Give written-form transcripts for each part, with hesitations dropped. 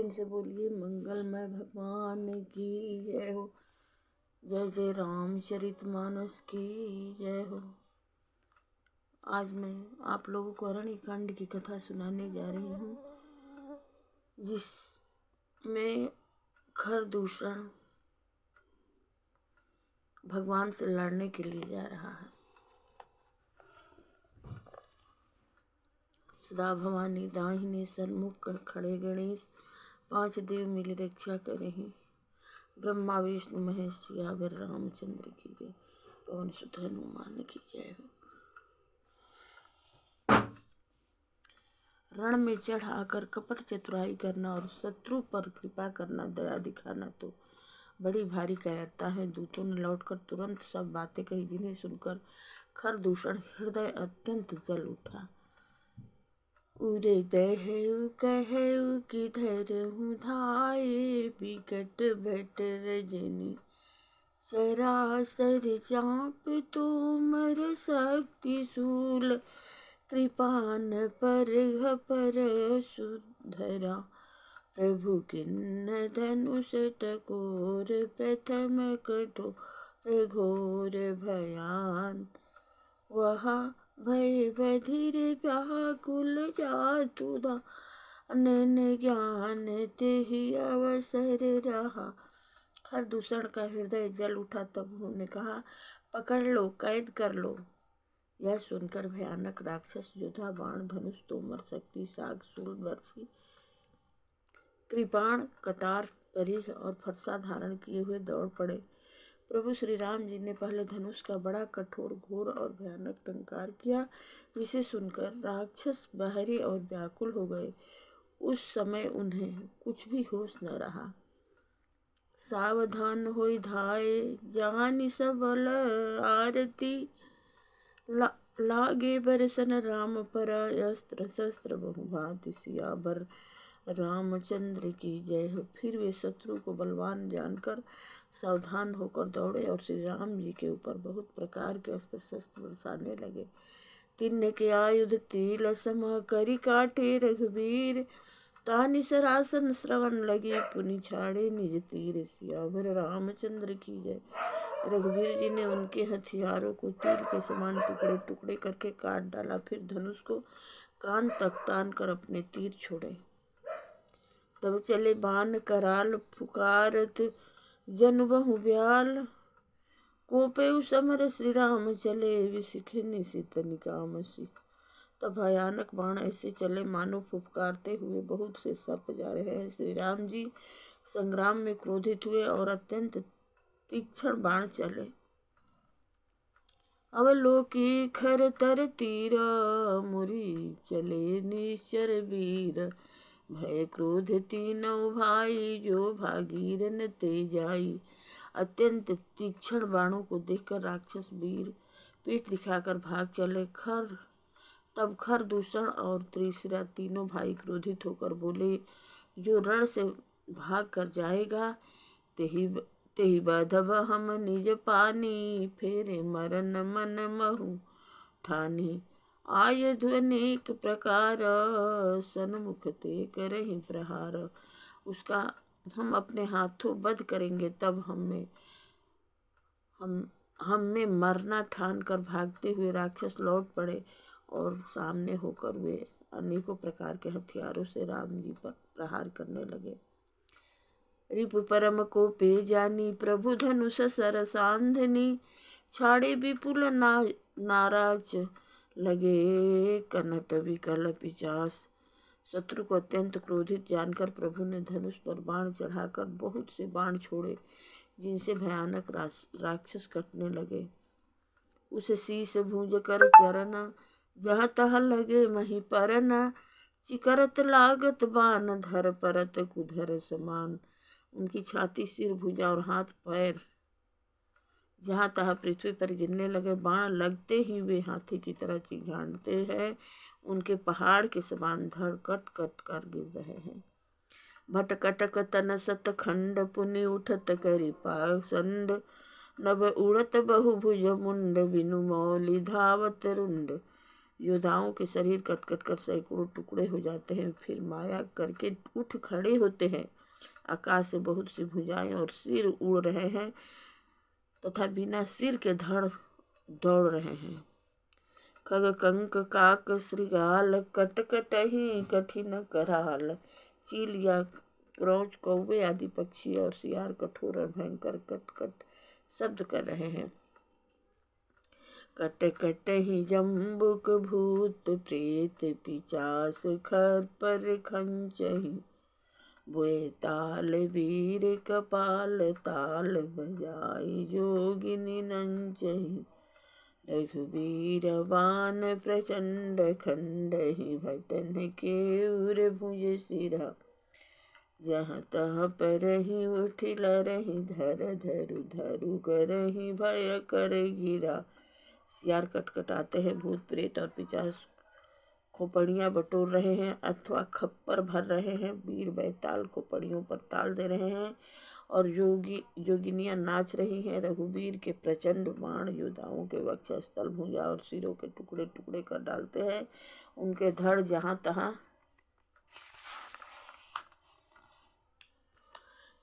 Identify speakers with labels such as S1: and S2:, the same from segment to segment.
S1: प्रेम से बोलिए मंगलमय भगवान की जय हो। जय जय रामचरितमानस की जय हो। आज मैं आप लोगों को अरण्यकांड की कथा सुनाने जा रही हूँ, जिसमें खरदूषण भगवान से लड़ने के लिए जा रहा है। सदा भवानी दाहिने सन्मुख खड़े गणेश, 5 देव मिल रक्षा करें। ब्रह्मा विष्णु महेश सियावर रामचंद्र की जय। पवन सुत हनुमान की जय हो। रण में चढ़ आकर कपट चतुराई करना और शत्रु पर कृपा करना, दया दिखाना तो बड़ी भारी कायरता है। दूतों ने लौटकर तुरंत सब बातें कही, जिन्हें सुनकर खरदूषण हृदय अत्यंत जल उठा। उरे दहु कहु किधर हूँ धाये, बिकट भट रजनी सरासर चाप तोमर शक्ति शूल, कृपान पर सुधरा प्रभु किन्न धनुष टकोर, प्रथम कठोर घोर भयान, वहा भय बधिर व्याकुल जातुदा, अनन ज्ञान तेहि अवसर रहा। खरदूषण का हृदय जल उठा। तब उन्होंने कहा, पकड़ लो, कैद कर लो। यह सुनकर भयानक राक्षस योद्धा बाण धनुष तोमर शक्ति साग शूल बरसी कृपाण कटार परिघ और फरसा धारण किए हुए दौड़ पड़े। प्रभु श्री राम जी ने पहले धनुष का बड़ा कठोर घोर और भयानक टंकार किया, जिसे सुनकर राक्षस बहरे और व्याकुल हो गए। उस समय उन्हें कुछ भी होश न रहा। सावधान होई धाये जानि सबल आरती, लागे बरसन राम पर अस्त्र शस्त्र बहुभांति, सियावर रामचंद्र की जय हो। फिर वे शत्रु को बलवान जानकर सावधान होकर दौड़े और श्री राम जी के ऊपर बहुत प्रकार के अस्त्र शस्त्र बरसाने लगे। तिन्न के आयुध तिल सम करी काटे रघुवीर, तानि सरासन श्रवण लगे पुनि छाड़े निज तीर, सियावर रामचंद्र की जय। रघुवीर जी ने उनके हथियारों को तीर के समान टुकड़े टुकड़े करके काट डाला। फिर धनुष को कान तक तान कर अपने तीर छोड़े। तब चले बाण कराल पुकारत जन बहु ब्याल, कोपेउ समर श्री राम चले विसिख निशित निकामसी। तब भयानक बाण ऐसे चले मानो फुफकारते हुए बहुत से सर्प जा रहे हैं। श्री राम जी संग्राम में क्रोधित हुए और अत्यंत तीक्ष्ण बाण चले। अवलोकी खर तर तीर, मुरी चले निश्चर वीर, भय क्रोध तीनों भाई, जो भागीरन ते जाई। अत्यंत तीक्ष्ण बाणों को देखकर राक्षस वीर पीठ दिखाकर भाग चले। तब खरदूषण और त्रिशिरा तीनों भाई क्रोधित होकर बोले, जो रण से भाग कर जाएगा तेहि बधब हम निज पानी, फेरे मरन मन महु ठानी। आयुध अनेक प्रकार, सन्मुख ते करहि प्रहार। उसका हम अपने हाथों वध करेंगे। तब हम में मरना ठान कर भागते हुए राक्षस लौट पड़े और सामने होकर वे अनेकों प्रकार के हथियारों से राम जी पर प्रहार करने लगे। रिपु परम को पे जानी, प्रभु धनुष सरसांधनी, छाड़े विपुल नाराज लगे कनट विकल पिचास। शत्रु को अत्यंत क्रोधित जानकर प्रभु ने धनुष पर बाण चढ़ाकर बहुत से बाण छोड़े, जिनसे भयानक राक्षस कटने लगे। उसे शीश भूज कर चरना, जहाँ तहाँ लगे मही परना, चिकरत लागत बाण धर परत कुधर समान। उनकी छाती, सिर, भुजा और हाथ पैर जहाँ तहाँ पृथ्वी पर गिरने लगे। बाण लगते ही वे हाथी की तरह चिघाड़ते हैं। उनके पहाड़ के समान धड़ कट कट कर गिर रहे हैं। भटकटक तन सत खंड, पुनि उठत करि पासंड, नभ उड़त बहुभुज मुंड, बिनु मौलि धावत रुंड। योद्धाओं के शरीर कट कट कर सैकड़ों टुकड़े हो जाते हैं, फिर माया करके उठ खड़े होते हैं। आकाश से बहुत सी भुजाएं और सिर उड़ रहे हैं तथा बिना सिर के धड़ दौड़ रहे हैं। खग कंक काक श्रृगाल कट कटहि कठिन कराल। चील या क्रौच कौवे आदि पक्षी और सियार कठोर और भयंकर कट कट शब्द कर रहे हैं। कट कट ही जम्बुक भूत प्रेत पिचास खर पर खंचहि। बुए ताल वीर कपाल ताल बजाई जोगिनी नंचहि। रघुवीर बान प्रचंड खंडहि भटन के उर भुज सिरा। जहाँ तहाँ परहि उठि लरहि धर धरु धरु करहि भय कर गिरा। सियार कटकटाते हैं, भूत प्रेत और पिशाच खोपड़ियाँ बटोर रहे हैं अथवा खप्पर भर रहे हैं। वीर बैताल खोपड़ियों पर ताल दे रहे हैं और जोगिनियाँ नाच रही हैं। रघुवीर के प्रचंड बाण योद्धाओं के वक्षस्थल, भुजा और सिरों के टुकड़े टुकड़े कर डालते हैं। उनके धड़ जहाँ तहाँ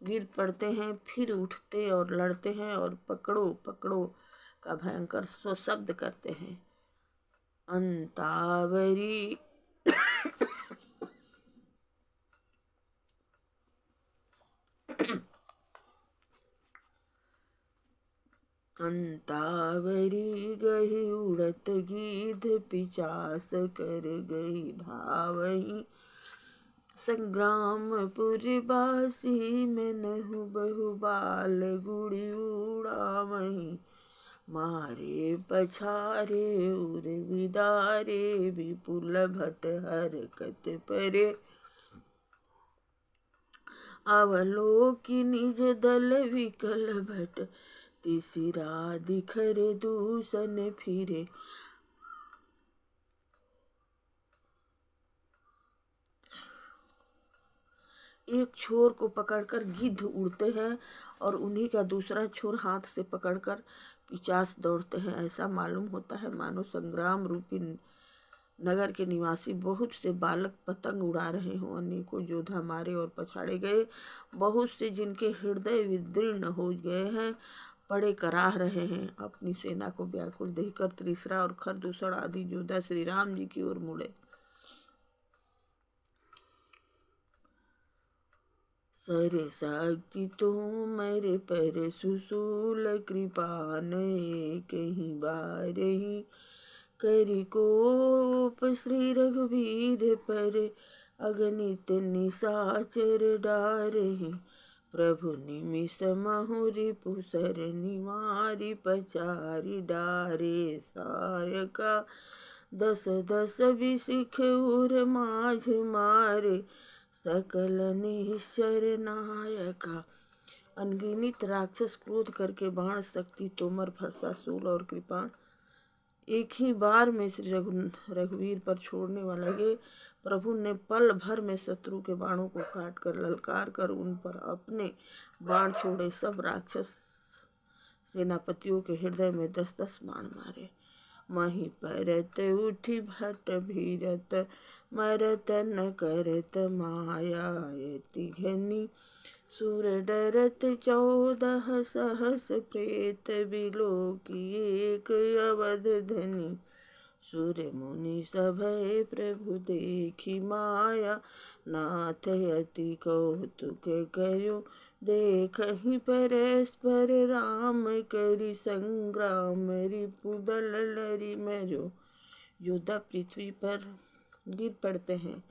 S1: गिर पड़ते हैं, फिर उठते और लड़ते हैं और पकड़ो पकड़ो का भयंकर शब्द करते हैं। अंतावरी अंतावरी गही उड़त गीध पिचास कर गई धावही। संग्रामपुर बासी में नहु बहुबाल गुड़ी उड़ावही। मारे पछारे उर विदारे विपुल भट हरकत परे। अवलोकि निज दल विकल भट तीसरा दिखर दूषण फिरे। एक छोर को पकड़कर गिद्ध उड़ते हैं और उन्हीं का दूसरा छोर हाथ से पकड़कर पिचास दौड़ते हैं। ऐसा मालूम होता है मानो संग्राम रूपी नगर के निवासी बहुत से बालक पतंग उड़ा रहे हों। अनेकों योद्धा मारे और पछाड़े गए। बहुत से जिनके हृदय विदीर्ण हो गए हैं पड़े कराह रहे हैं। अपनी सेना को व्याकुल देखकर त्रिशरा और खरदूषण आदि योद्धा श्री राम जी की ओर मुड़े। सरे शक्ति तो मेरे पर सुसूल कृपान कहीं बारही। करी कोप श्री रघुवीर पर अगणित निशाचर डारहि। प्रभु निमिष महुरी पुसर निवारी पचारी डारे सायका। दस दस विशिख उर माझ मारे सकल निश्चर नायका। अनगिनत राक्षस क्रोध करके बाण, शक्ति, तोमर, फरसा, शूल और कृपाण एक ही बार में श्री रघुवीर पर छोड़ने वाला लगे। प्रभु ने पल भर में शत्रु के बाणों को काट कर ललकार कर उन पर अपने बाण छोड़े। सब राक्षस सेनापतियों के हृदय में 10-10 बाण मारे। मही परत उठी भट भीरत मरत न करत माया। यति घनी सुर डरत 14 सहस प्रेत बिलोकी एक अवध धनी। सुर मुनि सभय प्रभु देखी माया। नाथ अति कौतुक करो देखहि परस्पर राम करि संग्राम रिपुदल लरि मरो। योद्धा पृथ्वी पर गिर पड़ते हैं,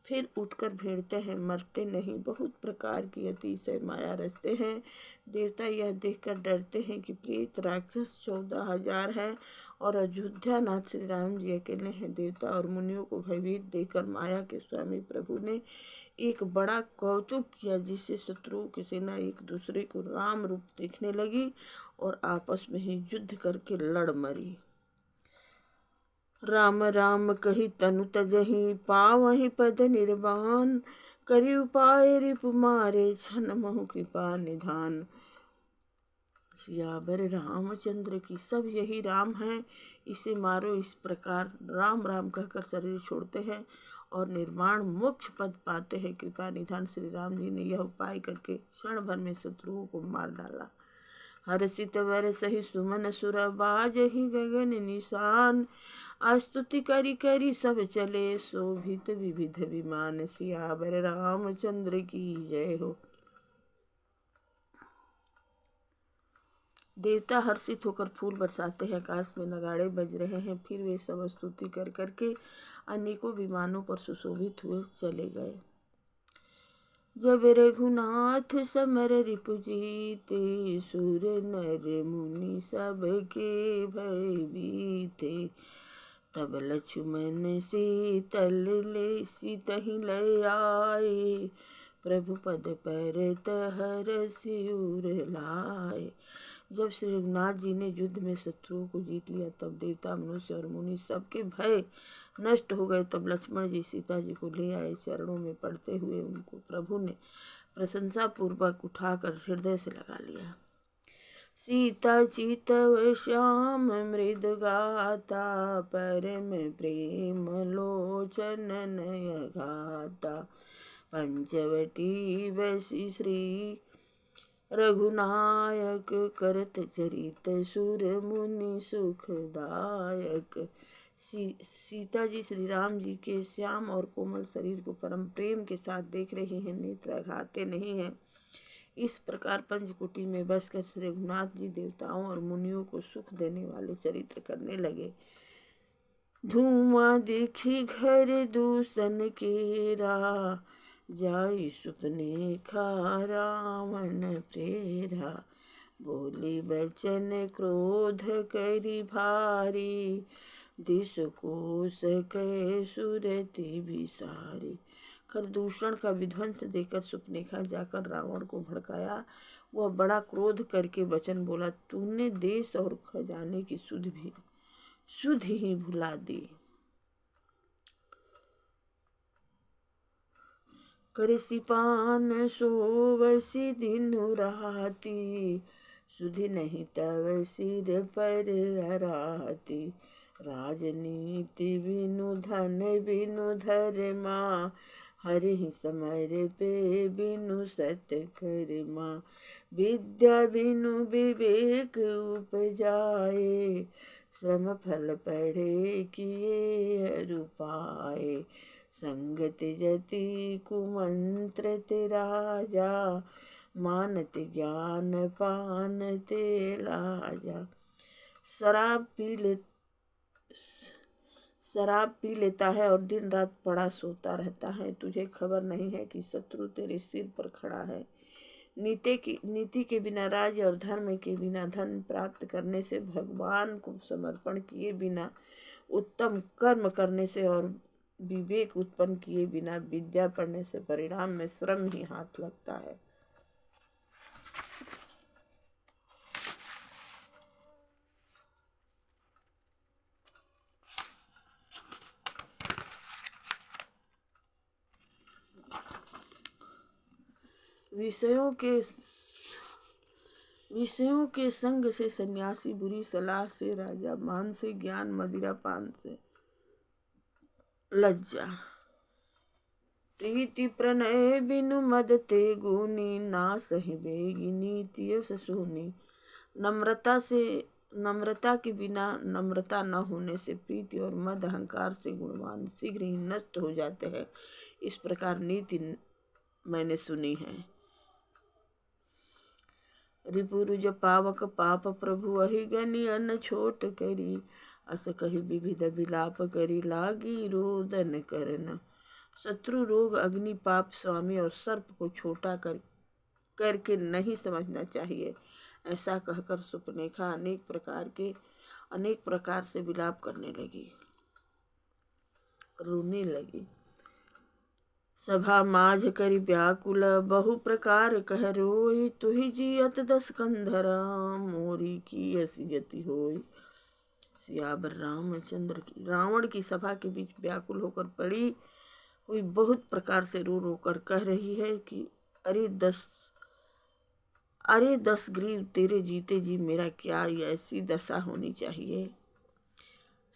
S1: फिर उठकर भिड़ते हैं, मरते नहीं। बहुत प्रकार की अतिशय माया रचते हैं। देवता यह देखकर डरते हैं कि प्रेत राक्षस 14,000 हैं और अयोध्या नाथ श्री राम जी अकेले हैं। देवता और मुनियों को भयभीत देखकर माया के स्वामी प्रभु ने एक बड़ा कौतुक किया, जिससे शत्रुओं की सेना एक दूसरे को राम रूप देखने लगी और आपस में ही युद्ध करके लड़ मरी। राम राम कही तनु तजहि पावहि पद निर्वाण। करि उपाय रिपु मारे छन महु कृपा निधान। सियावर रामचंद्र की। सब यही राम है, इसे मारो। इस प्रकार राम राम कहकर शरीर छोड़ते हैं और निर्वाण मोक्ष पद पाते हैं। कृपा निधान श्री राम जी ने यह उपाय करके क्षण भर में शत्रुओं को मार डाला। हर्षित वर सही सुमन सुर बाज ही गगन निशान। स्तुति करी करी सब चले शोभित विविध विमान। सियावर रामचंद्र की जय हो। देवता हर्षित होकर फूल बरसाते हैं, आकाश में नगाड़े बज रहे हैं। फिर वे सब स्तुति कर करके अनेकों विमानों पर सुशोभित हुए चले गए। जब रघुनाथ समर रिपु जीते, सुर नर मुनि सबके भय बीते। तब लक्ष्मण सीतल ले सीतहि लय आए, प्रभु पद पर तहर सिर लाए। जब श्री रघुनाथ जी ने युद्ध में शत्रुओं को जीत लिया, तब देवता मनुष्य और मुनि सबके भय नष्ट हो गए। तब लक्ष्मण जी सीता जी को ले आए। चरणों में पड़ते हुए उनको प्रभु ने प्रशंसा पूर्वक उठाकर हृदय से लगा लिया। सीता चितव श्याम मृद गाता, परम प्रेम लोचन नय घाता। पंचवटी बसी श्री रघुनायक, करत चरित सुर मुनि सुखदायक। सीता जी श्री राम जी के श्याम और कोमल शरीर को परम प्रेम के साथ देख रही हैं, नेत्र आघाते नहीं हैं। इस प्रकार पंचकुटी में बसकर श्री रघुनाथ जी देवताओं और मुनियों को सुख देने वाले चरित्र करने लगे। धूमा देखी घर दूषण केरा, जाई सुपने खा रावण प्रेरा। बोली बचन क्रोध करी भारी, दिस कोस कै सुरति विसारी। खरदूषण का विध्वंस देकर सुपनेखा जाकर रावण को भड़काया। वह बड़ा क्रोध करके वचन बोला, तूने देश और खजाने की सुध ही भुला दी। करसी पान सोवसी दिनु राती, सुधि नहीं तव सिर पर अराती। राजनीति बिनु धन बिनु धर्मा, हरिहि समर पे बिनु सत्कर्मा। विद्या बिनु विवेक उपजाए, श्रम फल पढ़े किए अरु पाए। संगत जति कुमंत्र ते राजा, मानत ज्ञान पान ते लाजा। शराब पी लेता है और दिन रात पड़ा सोता रहता है। तुझे खबर नहीं है कि शत्रु तेरे सिर पर खड़ा है। नीति के बिना राज्य और धर्म के बिना धन प्राप्त करने से, भगवान को समर्पण किए बिना, उत्तम कर्म करने से और विवेक उत्पन्न किए बिना विद्या पढ़ने से परिणाम में श्रम ही हाथ लगता है। विषयों के संग से सन्यासी, बुरी सलाह से राजा, मान से ज्ञान, मदिरा पान से लज्जा। प्रीति प्रणय बिनु मद ते गुनी, ना सही बेगी नीति यश सुनी। नम्रता के बिना, नम्रता न होने से प्रीति और मद अहंकार से गुणवान शीघ्र ही नष्ट हो जाते हैं। इस प्रकार नीति मैंने सुनी है। रिपुरुज पावक पाप प्रभु अहि गनि अन छोट करी, अस कही विविध विलाप करी लागी रोदन करना। शत्रु रोग अग्नि पाप स्वामी और सर्प को छोटा करके नहीं समझना चाहिए। ऐसा कहकर सुपनेखा अनेक प्रकार से विलाप करने लगी, रोने लगी। सभा माझ करी व्याकुल बहु प्रकार कह रोई, तुहि जियत 10 कंधरा मोरी की ऐसी गति होई। सियावर रामचंद्र की। रावण की सभा के बीच व्याकुल होकर पड़ी हुई बहुत प्रकार से रो रो कर कह रही है कि अरे अरे 10 ग्रीव तेरे जीते जी मेरा क्या, ऐसी दशा होनी चाहिए।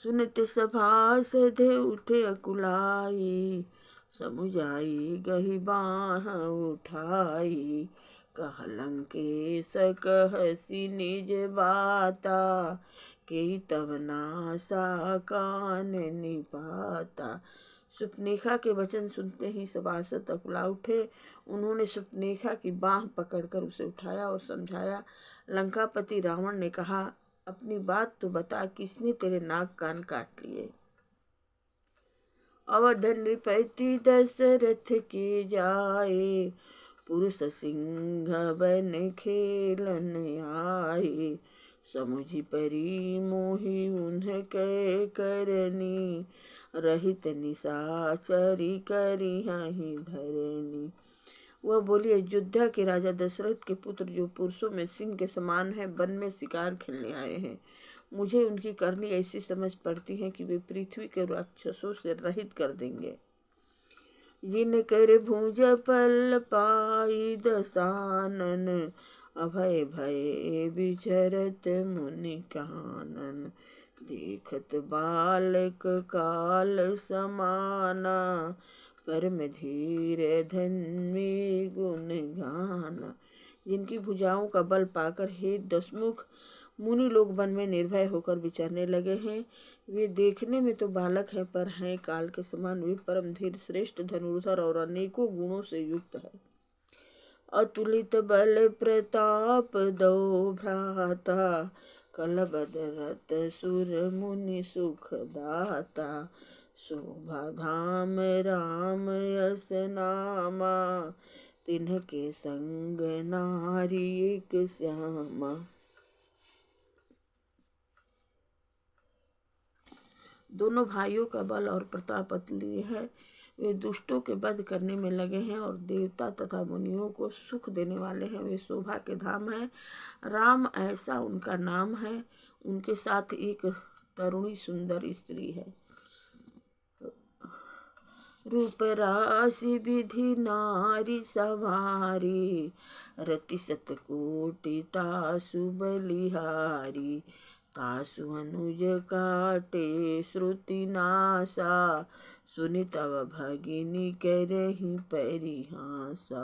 S1: सुनते सभासद उठे अकुलाई, समुझाई गही बाह उठाई। कह लंकेश कहसी निज बाता, के तब नासा कान निपाता। सुपनेखा के वचन सुनते ही सभासद अकुला उठे। उन्होंने सुपनेखा की बाह पकड़कर उसे उठाया और समझाया। लंकापति रावण ने कहा, अपनी बात तो बता, किसने तेरे नाक कान काट लिए। अवध नृपति दशरथ के जाए, पुरुष सिंह बन खेलन आए। समुझि परी मोहि उन्ह कै करनी, रहित निशाचरी करिहहि धरनी। वह बोली, अयोध्या के राजा दशरथ के पुत्र जो पुरुषों में सिंह के समान है, वन में शिकार खेलने आए हैं। मुझे उनकी करनी ऐसी समझ पड़ती है कि वे पृथ्वी के राक्षसों से रहित कर देंगे। जिन कर भुज पल पाई दसानन, अभय भय विचरत मुनि कानन। देखत बालक काल समाना, परम धीर धन्वी गुण गाना। जिनकी भुजाओं का बल पाकर हे दसमुख मुनि लोग वन में निर्भय होकर विचरने लगे हैं। वे देखने में तो बालक हैं, पर हैं काल के समान। वे परम धीर, श्रेष्ठ धनुर्धर और अनेकों गुणों से युक्त है। अतुलित बल प्रताप दो भ्राता, कलबद रत सुर मुनि सुख दाता। शोभा धाम राम यस नामा, तिन्हके संग नारी एक श्यामा। दोनों भाइयों का बल और प्रताप अतुल्य है। वे दुष्टों के वध करने में लगे हैं और देवता तथा मुनियों को सुख देने वाले हैं। वे शोभा के धाम हैं, राम ऐसा उनका नाम है। उनके साथ एक तरुणी सुंदर स्त्री है। रूप राशि विधि नारी सवारी, रति सतकोटि तासु बलिहारी। तासु अनुज काटे श्रुति नासा, सुनि तव भगिनी करहि परिहासा।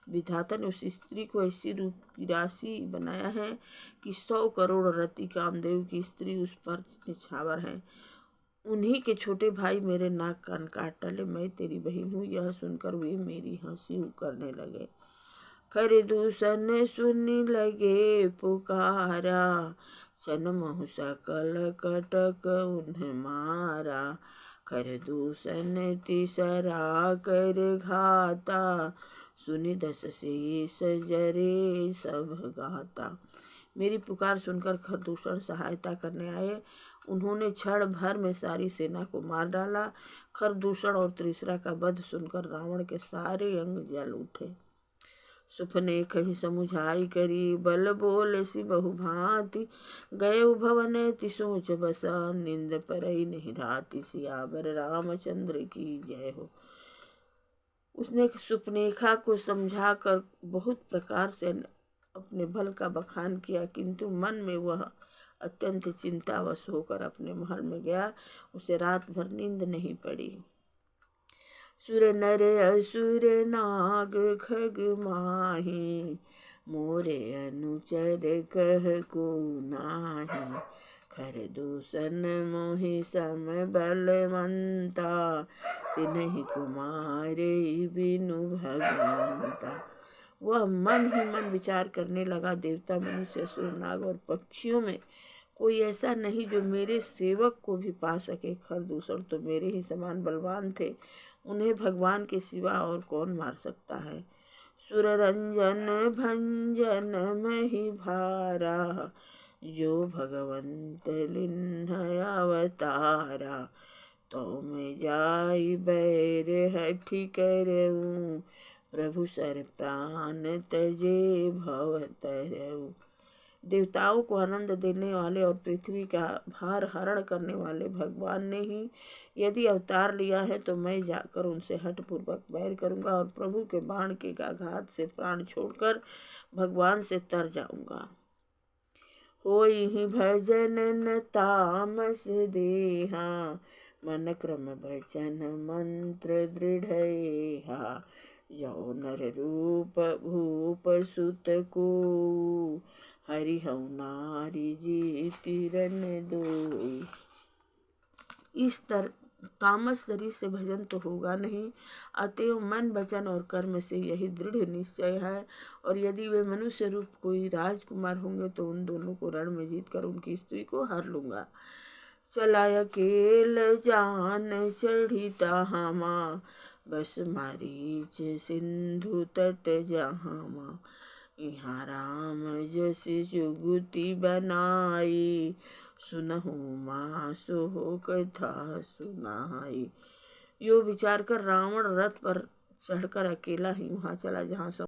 S1: विधाता ने उस स्त्री को ऐसी रूप की राशि बनाया है कि 100 करोड़ रति कामदेव की स्त्री उस पर निछावर है। उन्हीं के छोटे भाई मेरे नाक कान काट डाले। मैं तेरी बहन हूँ। यह सुनकर वे मेरी हंसी करने लगे। खर दूषण सुनी लगे पुकारा, सनमहु सकल कटक उन्हें मारा। खर दूषण तीसरा कर घाता, सुनि दस शेष जरे सब गाता। मेरी पुकार सुनकर खरदूषण सहायता करने आए। उन्होंने क्षण भर में सारी सेना को मार डाला। खरदूषण और त्रिशरा का वध सुनकर रावण के सारे अंग जल उठे। सुपने कहीं समुझाई करी, बल बोले सी बहु भांति। गए भवन ति सोच बसा, निंद परई नहीं राति। सियावर रामचंद्र की जय हो। उसने सुपनेखा को समझाकर बहुत प्रकार से अपने बल का बखान किया, किंतु मन में वह अत्यंत चिंतावश होकर अपने महल में गया। उसे रात भर नींद नहीं पड़ी। सुर नर असुर नाग खग माही, मोरे अनुचर कह को नाही। खर दूषण मोहि सम बलवंता, तिन्हि कुमारे बिनु भगवंता। वह मन ही मन विचार करने लगा, देवता मनुष्य असुर नाग और पक्षियों में कोई ऐसा नहीं जो मेरे सेवक को भी पा सके। खरदूषण तो मेरे ही समान बलवान थे, उन्हें भगवान के सिवा और कौन मार सकता है। सुर रंजन भंजन मही भारा, जो भगवंत लिन्ह अवतारा। तो मैं जाई बैर हठी करऊँ, प्रभु सर प्राण तजे भव तरऊ। देवताओं को आनंद देने वाले और पृथ्वी का भार हरण करने वाले भगवान ने ही यदि अवतार लिया है, तो मैं जाकर उनसे हठपूर्वक बैर करूंगा और प्रभु के बाण के आघात से प्राण छोड़कर भगवान से तर जाऊंगा। होई ही भजन न तामस देहा, मन क्रम वचन मंत्र दृढ़हा, यौ नर रूप भूप सुत को, हरि हऊ नारी जी तिरन दोई। इस तामस शरीर से भजन तो होगा नहीं, अतएव मन वचन और कर्म से यही दृढ़ निश्चय है। और यदि वे मनुष्य रूप कोई राजकुमार होंगे तो उन दोनों को रण में जीत कर उनकी स्त्री को हर लूंगा। चला अकेल जान चढ़ीता हामा, बस मारीच सिंधु तट जहामा, यहाँ राम जस जुगुति बनाई, सुनहु माँ सो कथा सुनाई। यो विचार कर रावण रथ पर चढ़कर अकेला ही वहां चला जहाँ